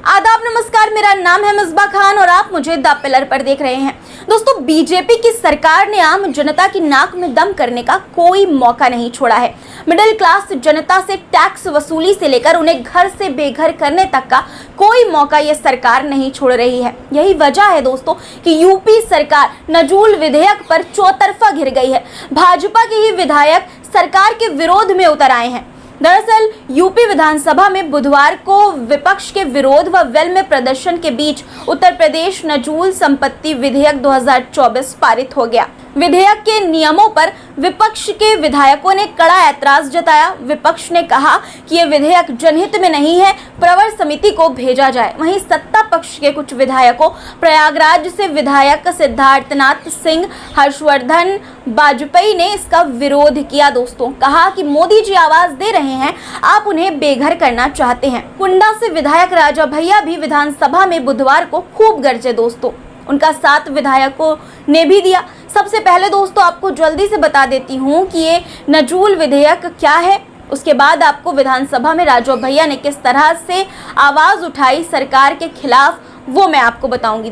आदाब, नमस्कार। मेरा नाम है मिसबा खान और आप मुझे द पिलर पर देख रहे हैं। दोस्तों, बीजेपी की सरकार ने आम जनता की नाक में दम करने का कोई मौका नहीं छोड़ा है। मिडिल क्लास जनता से टैक्स वसूली से लेकर उन्हें घर से बेघर करने तक का कोई मौका ये सरकार नहीं छोड़ रही है। यही वजह है दोस्तों कि यूपी सरकार नजूल विधेयक पर चौतरफा घिर गई है। भाजपा के ही विधायक सरकार के विरोध में उतर आए हैं। दरअसल यूपी विधानसभा में बुधवार को विपक्ष के विरोध व वेल में प्रदर्शन के बीच उत्तर प्रदेश नजूल संपत्ति विधेयक 2024 पारित हो गया। विधेयक के नियमों पर विपक्ष के विधायकों ने कड़ा ऐतराज जताया। विपक्ष ने कहा कि यह विधेयक जनहित में नहीं है, प्रवर समिति को भेजा जाए। वहीं सत्ता पक्ष के कुछ विधायकों, प्रयागराज से विधायक सिद्धार्थनाथ सिंह, हर्षवर्धन वाजपेयी ने इसका विरोध किया। दोस्तों, कहा कि मोदी जी आवाज दे रहे हैं, आप उन्हें बेघर करना चाहते हैं। कुंडा से विधायक राजा भैया भी विधानसभा में बुधवार को खूब गरजे। दोस्तों, उनका साथ विधायकों ने भी दिया। सबसे पहले दोस्तों आपको जल्दी से बता देती हूँ कि ये नजूल विधेयक क्या है, उसके बाद आपको विधानसभा में राजा भैया ने किस तरह से आवाज उठाई सरकार के खिलाफ, वो मैं आपको बताऊंगी।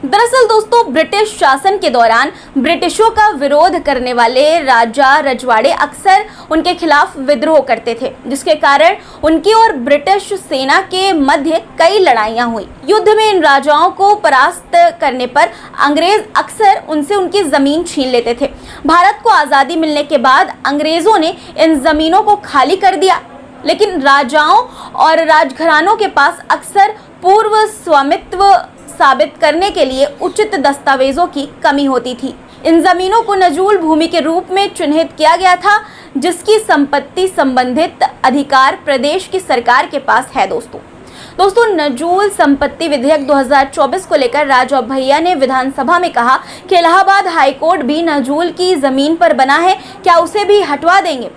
दरअसल दोस्तों, ब्रिटिश शासन के दौरान ब्रिटिशों का विरोध करने वाले राजा रजवाड़े अक्सर उनके खिलाफ विद्रोह करते थे, जिसके कारण उनकी और ब्रिटिश सेना के मध्य कई लड़ाइयां हुई। युद्ध में इन राजाओं को परास्त करने पर अंग्रेज अक्सर उनसे उनकी जमीन छीन लेते थे। भारत को आज़ादी मिलने के बाद अंग्रेजों ने इन जमीनों को खाली कर दिया, लेकिन राजाओं और राजघरानों के पास अक्सर पूर्व स्वामित्व साबित करने के लिए उचित दस्तावेजों की कमी होती थी। इन जमीनों को नजूल भूमि के रूप में चिन्हित किया गया था, जिसकी संपत्ति संबंधित अधिकार प्रदेश की सरकार के पास है। दोस्तों, नजूल संपत्ति विधेयक 2024 को लेकर राजा भैया ने विधानसभा में कहा कि इलाहाबाद हाईकोर्ट भी नजूल की जमीन पर बना है, क्या उसे भी हटवा देंगे?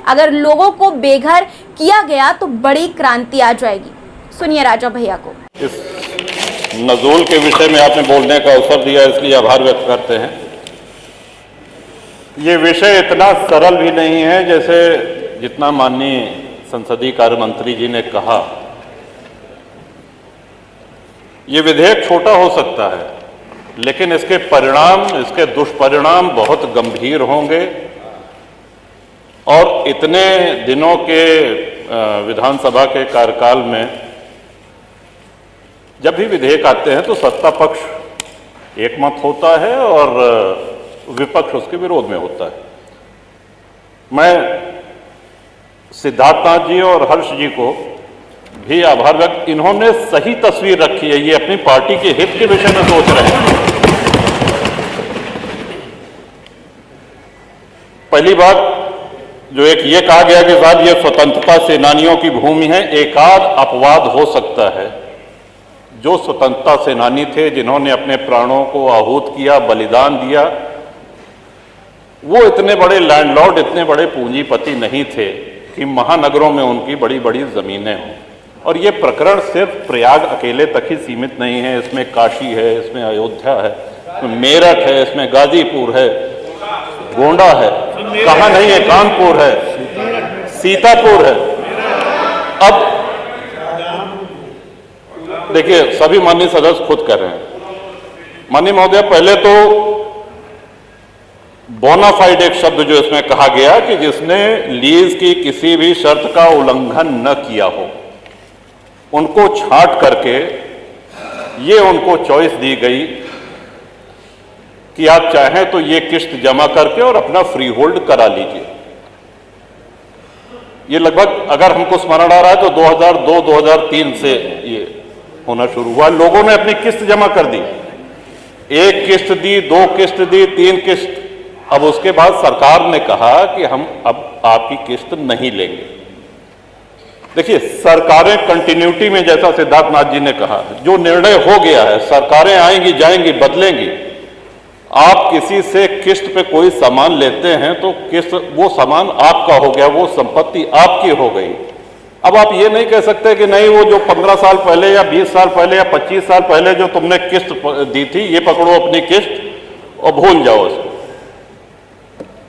अगर लोगों को बेघर किया गया तो बड़ी क्रांति आ जाएगी। सुनिए राजा भैया को। नजूल के विषय में आपने बोलने का अवसर दिया, इसलिए आभार व्यक्त करते हैं। ये विषय इतना सरल भी नहीं है जैसे जितना माननीय संसदीय कार्य मंत्री जी ने कहा। ये विधेयक छोटा हो सकता है, लेकिन इसके परिणाम, इसके दुष्परिणाम बहुत गंभीर होंगे। और इतने दिनों के विधानसभा के कार्यकाल में जब भी विधेयक आते हैं तो सत्ता पक्ष एकमत होता है और विपक्ष उसके विरोध में होता है। मैं सिद्धार्थनाथ जी और हर्ष जी को भी आभार व्यक्त, इन्होंने सही तस्वीर रखी है। ये अपनी पार्टी के हित के विषय में सोच रहे हैं। पहली बात जो एक ये कहा गया कि साहब ये स्वतंत्रता सेनानियों की भूमि है, एकाध अपवाद हो सकता है। जो स्वतंत्रता सेनानी थे, जिन्होंने अपने प्राणों को आहूत किया, बलिदान दिया, वो इतने बड़े लैंडलॉर्ड, इतने बड़े पूंजीपति नहीं थे कि महानगरों में उनकी बड़ी बड़ी जमीनें हों। और ये प्रकरण सिर्फ प्रयाग अकेले तक ही सीमित नहीं है। इसमें काशी है, इसमें अयोध्या है, इसमें मेरठ है, इसमें गाजीपुर है, गोंडा है, कहाँ नहीं है, कानपुर है, सीतापुर है। अब देखिए, सभी माननीय सदस्य खुद कर रहे हैं। माननीय महोदय, पहले तो बोनाफाइड एक शब्द जो इसमें कहा गया कि जिसने लीज की किसी भी शर्त का उल्लंघन न किया हो, उनको छांट करके ये उनको चॉइस दी गई कि आप चाहें तो ये किस्त जमा करके और अपना फ्री होल्ड करा लीजिए। ये लगभग, अगर हमको स्मरण आ रहा है तो 2002-2003 से ये होना शुरू हुआ। लोगों ने अपनी किस्त जमा कर दी, एक किस्त दी, दो किस्त दी, तीन किस्त। अब उसके बाद सरकार ने कहा कि हम अब आपकी किस्त नहीं लेंगे। देखिए, सरकारें कंटिन्यूटी में, जैसा सिद्धार्थनाथ जी ने कहा, जो निर्णय हो गया है, सरकारें आएंगी जाएंगी, बदलेंगी। आप किसी से किस्त पे कोई सामान लेते हैं तो किस्त, वो सामान आपका हो गया, वो संपत्ति आपकी हो गई। अब आप ये नहीं कह सकते कि नहीं, वो जो 15 साल पहले या 20 साल पहले या 25 साल पहले जो तुमने किस्त दी थी, ये पकड़ो अपनी किस्त और भूल जाओ इसको।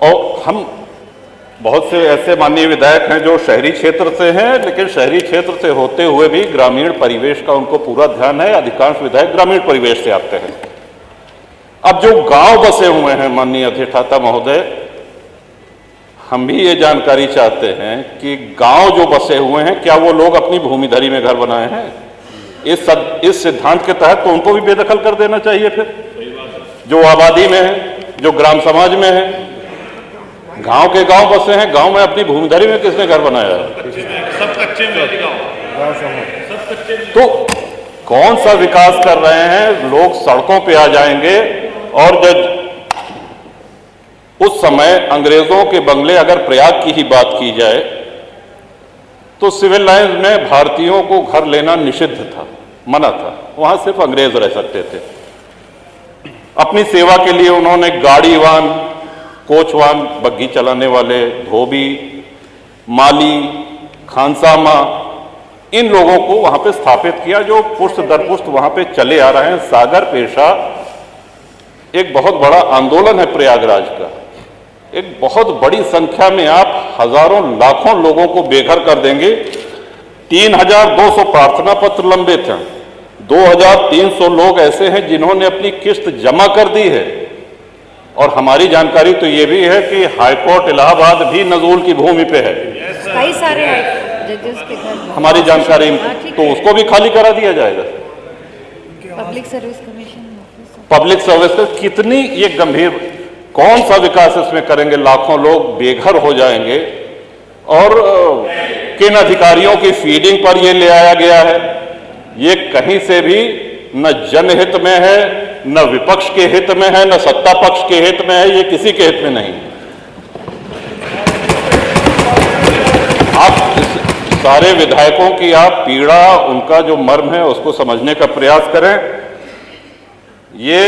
और हम बहुत से ऐसे माननीय विधायक हैं जो शहरी क्षेत्र से हैं, लेकिन शहरी क्षेत्र से होते हुए भी ग्रामीण परिवेश का उनको पूरा ध्यान है। अधिकांश विधायक ग्रामीण परिवेश से आते हैं। अब जो गांव बसे हुए हैं, माननीय अधिष्ठाता महोदय, हम भी ये जानकारी चाहते हैं कि गांव जो बसे हुए हैं, क्या वो लोग अपनी भूमिधरी में घर बनाए हैं? इस सिद्धांत के तहत तो उनको भी बेदखल कर देना चाहिए। फिर जो आबादी में है, जो ग्राम समाज में है, गांव के गांव बसे हैं, गांव में अपनी भूमिधरी में किसने घर बनाया है? सब कच्चे में सब कच्चे में। तो कौन सा विकास कर रहे हैं? लोग सड़कों पे आ जाएंगे। और जब उस समय अंग्रेजों के बंगले, अगर प्रयाग की ही बात की जाए, तो सिविल लाइंस में भारतीयों को घर लेना निषिद्ध था, मना था। वहां सिर्फ अंग्रेज रह सकते थे। अपनी सेवा के लिए उन्होंने गाड़ीवान, कोचवान, बग्घी चलाने वाले, धोबी, माली, खानसामा, इन लोगों को वहां पे स्थापित किया, जो पुष्ट दर पुष्ट वहां पे चले आ रहे हैं। सागर पेशा एक बहुत बड़ा आंदोलन है प्रयागराज का। एक बहुत बड़ी संख्या में आप हजारों लाखों लोगों को बेघर कर देंगे। 3200 प्रार्थना पत्र लंबित हैं। 2300 लोग ऐसे हैं जिन्होंने अपनी किस्त जमा कर दी है। और हमारी जानकारी तो ये भी है कि हाईकोर्ट इलाहाबाद भी नजूल की भूमि पे है। कई सारे जजेस के घर हमारी जानकारी, तो उसको भी खाली करा दिया जाएगा। Public service commission public service का कितनी ये गंभीर, कौन सा विकास इसमें करेंगे? लाखों लोग बेघर हो जाएंगे। और किन अधिकारियों की फीडिंग पर ये ले आया गया है? ये कहीं से भी न जनहित में है, न विपक्ष के हित में है, न सत्ता पक्ष के हित में है। ये किसी के हित में नहीं। आप सारे विधायकों की आप पीड़ा, उनका जो मर्म है, उसको समझने का प्रयास करें। ये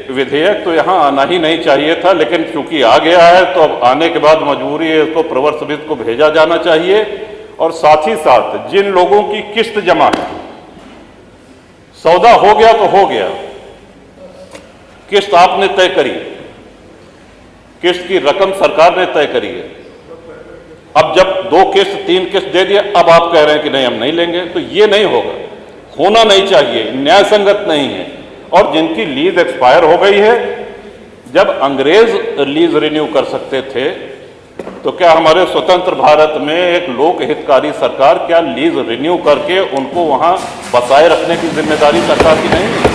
विधेयक तो यहां आना ही नहीं चाहिए था, लेकिन चूंकि आ गया है तो अब आने के बाद मजबूरी है, इसको प्रवर समिति को भेजा जाना चाहिए। और साथ ही साथ जिन लोगों की किस्त जमा है, सौदा हो गया तो हो गया, किस्त आपने तय करी, किस्त की रकम सरकार ने तय करी है। अब जब 2 किस्त 3 किस्त दे दिया, अब आप कह रहे हैं कि नहीं हम नहीं लेंगे, तो ये नहीं होगा, होना नहीं चाहिए, न्याय संगत नहीं है। और जिनकी लीज एक्सपायर हो गई है, जब अंग्रेज लीज रिन्यू कर सकते थे, तो क्या हमारे स्वतंत्र भारत में एक लोक हितकारी सरकार क्या लीज रिन्यू करके उनको वहां बसाए रखने की जिम्मेदारी सरकार की नहीं है?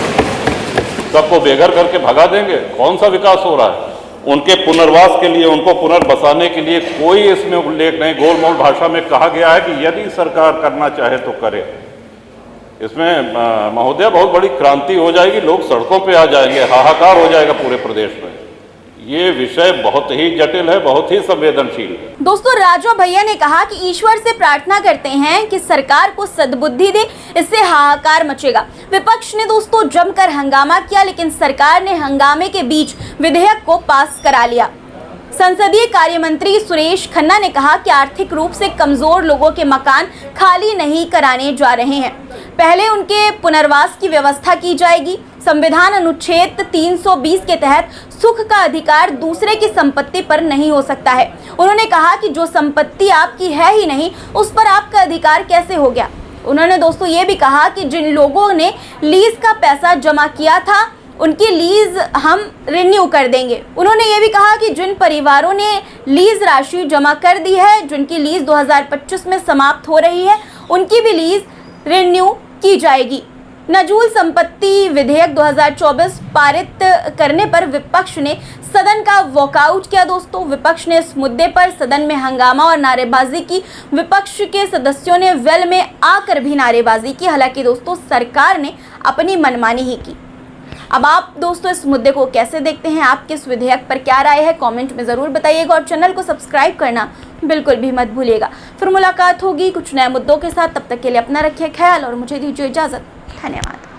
सबको बेघर करके भगा देंगे? कौन सा विकास हो रहा है? उनके पुनर्वास के लिए, उनको पुनर्बसाने के लिए कोई इसमें उल्लेख नहीं। गोलमोल भाषा में कहा गया है कि यदि सरकार करना चाहे तो करे। इसमें महोदय बहुत बड़ी क्रांति हो जाएगी, लोग सड़कों पे आ जाएंगे, हाहाकार हो जाएगा पूरे प्रदेश में। ये विषय बहुत ही जटिल है, बहुत ही संवेदनशील है। दोस्तों, राजू भैया ने कहा कि ईश्वर से प्रार्थना करते हैं कि सरकार को सद्बुद्धि दे, इससे हाहाकार मचेगा। विपक्ष ने दोस्तों जमकर हंगामा किया, लेकिन सरकार ने हंगामे के बीच विधेयक को पास करा लिया। संसदीय कार्य मंत्री सुरेश खन्ना ने कहा कि आर्थिक रूप से कमजोर लोगों के मकान खाली नहीं कराने जा रहे हैं, पहले उनके पुनर्वास की व्यवस्था की जाएगी। संविधान अनुच्छेद 320 के तहत सुख का अधिकार दूसरे की संपत्ति पर नहीं हो सकता है। उन्होंने कहा कि जो संपत्ति आपकी है ही नहीं, उस पर आपका अधिकार कैसे हो गया। उन्होंने दोस्तों ये भी कहा कि जिन लोगों ने लीज का पैसा जमा किया था, उनकी लीज हम रिन्यू कर देंगे। उन्होंने ये भी कहा कि जिन परिवारों ने लीज राशि जमा कर दी है, जिनकी लीज 2025 में समाप्त हो रही है, उनकी भी लीज रिन्यू की जाएगी। नजूल संपत्ति विधेयक 2024 पारित करने पर विपक्ष ने सदन का वॉकआउट किया। दोस्तों, विपक्ष ने इस मुद्दे पर सदन में हंगामा और नारेबाजी की। विपक्ष के सदस्यों ने वेल में आकर भी नारेबाजी की। हालांकि दोस्तों, सरकार ने अपनी मनमानी ही की। अब आप दोस्तों इस मुद्दे को कैसे देखते हैं? आपके इस विधेयक पर क्या राय है? कमेंट में ज़रूर बताइएगा और चैनल को सब्सक्राइब करना बिल्कुल भी मत भूलिएगा। फिर मुलाकात होगी कुछ नए मुद्दों के साथ। तब तक के लिए अपना रखिए ख्याल और मुझे दीजिए इजाज़त। धन्यवाद।